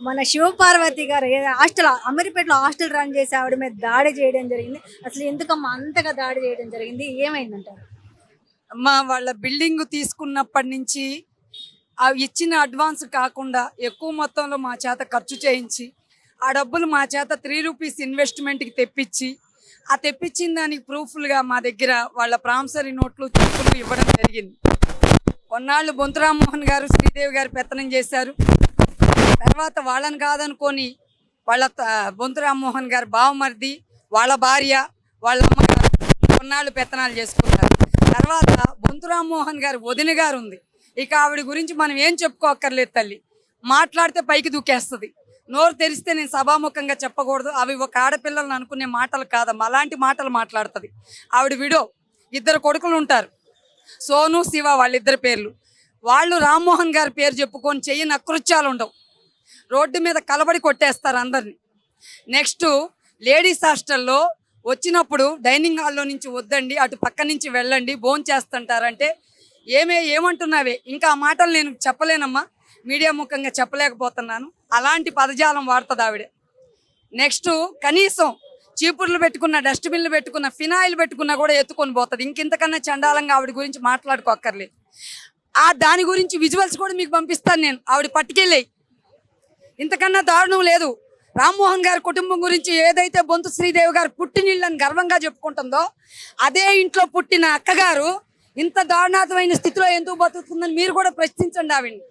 మన శివపార్వతి గారు హాస్టల్ అమీర్పేటలో హాస్టల్ రన్ చేసి ఆవిడ మీద దాడి చేయడం జరిగింది. అసలు ఎందుకమ్మా అంతగా దాడి చేయడం జరిగింది? ఏమైందంటారు? అమ్మా వాళ్ళ బిల్డింగ్ తీసుకున్నప్పటి నుంచి ఇచ్చిన అడ్వాన్స్ కాకుండా ఎక్కువ మొత్తంలో మా చేత ఖర్చు చేయించి ఆ డబ్బులు మా చేత ₹3 ఇన్వెస్ట్మెంట్కి తెప్పించి ఆ తెప్పించిన దానికి ప్రూఫ్లుగా మా దగ్గర వాళ్ళ ప్రామిసరీ నోట్లు చెక్కులు ఇవ్వడం జరిగింది. కొన్నాళ్ళు బొంతు రామ్మోహన్ గారు శ్రీదేవి గారు పెత్తనం చేశారు. తర్వాత వాళ్ళని కాదనుకొని వాళ్ళ బొంతు రామ్మోహన్ గారు బావమరిది, వాళ్ళ భార్య, వాళ్ళ అమ్మగారు కొన్నాళ్ళు పెత్తనాలు చేసుకున్నారు. తర్వాత బొంతు రామ్మోహన్ గారు వదిన గారు ఉంది. ఇక ఆవిడ గురించి మనం ఏం చెప్పుకోక్కర్లేదు తల్లి. మాట్లాడితే పైకి దూకేస్తుంది. నోరు తెరిస్తే నేను సభాముఖంగా చెప్పకూడదు, అవి ఒక ఆడపిల్లలను అనుకునే మాటలు కాదమ్మా, అలాంటి మాటలు మాట్లాడుతుంది. ఆవిడ విడో, 2 కొడుకులు ఉంటారు, సోను శివ వాళ్ళిద్దరి పేర్లు. వాళ్ళు రామ్మోహన్ గారి పేరు చెప్పుకొని చెయ్యని అకృత్యాలు ఉండవు. రోడ్డు మీద కలబడి కొట్టేస్తారు అందరిని. నెక్స్ట్ లేడీస్ హాస్టల్లో వచ్చినప్పుడు డైనింగ్ హాల్లో నుంచి వద్దండి, అటు పక్క నుంచి వెళ్ళండి, భోజనం చేస్తుంటారంటే ఏమంటున్నావే, ఇంకా ఆ మాటలు నేను చెప్పలేనమ్మా, మీడియా ముఖంగా చెప్పలేకపోతున్నాను. అలాంటి పదజాలం వాడుతుంది ఆవిడ. నెక్స్ట్ కనీసం చీపుర్లు పెట్టుకున్న, డస్ట్బిన్లు పెట్టుకున్న, ఫినాయిల్ పెట్టుకున్నా కూడా ఎత్తుకొని పోతుంది. ఇంకింతకన్నా చండాలంగా ఆవిడ గురించి మాట్లాడుకోక్కర్లేదు. దాని గురించి విజువల్స్ కూడా మీకు పంపిస్తాను నేను, ఆవిడ పట్టుకెళ్ళి. ఇంతకన్నా దారుణం లేదు. రామ్మోహన్ గారి కుటుంబం గురించి ఏదైతే బొంతు శ్రీదేవి గారు పుట్టినిళ్ళని గర్వంగా చెప్పుకుంటుందో, అదే ఇంట్లో పుట్టిన అక్కగారు ఇంత దారుణాతమైన స్థితిలో ఎందుకు బతుకుతుందని మీరు కూడా ప్రశ్నించండి ఆవిడ్ని.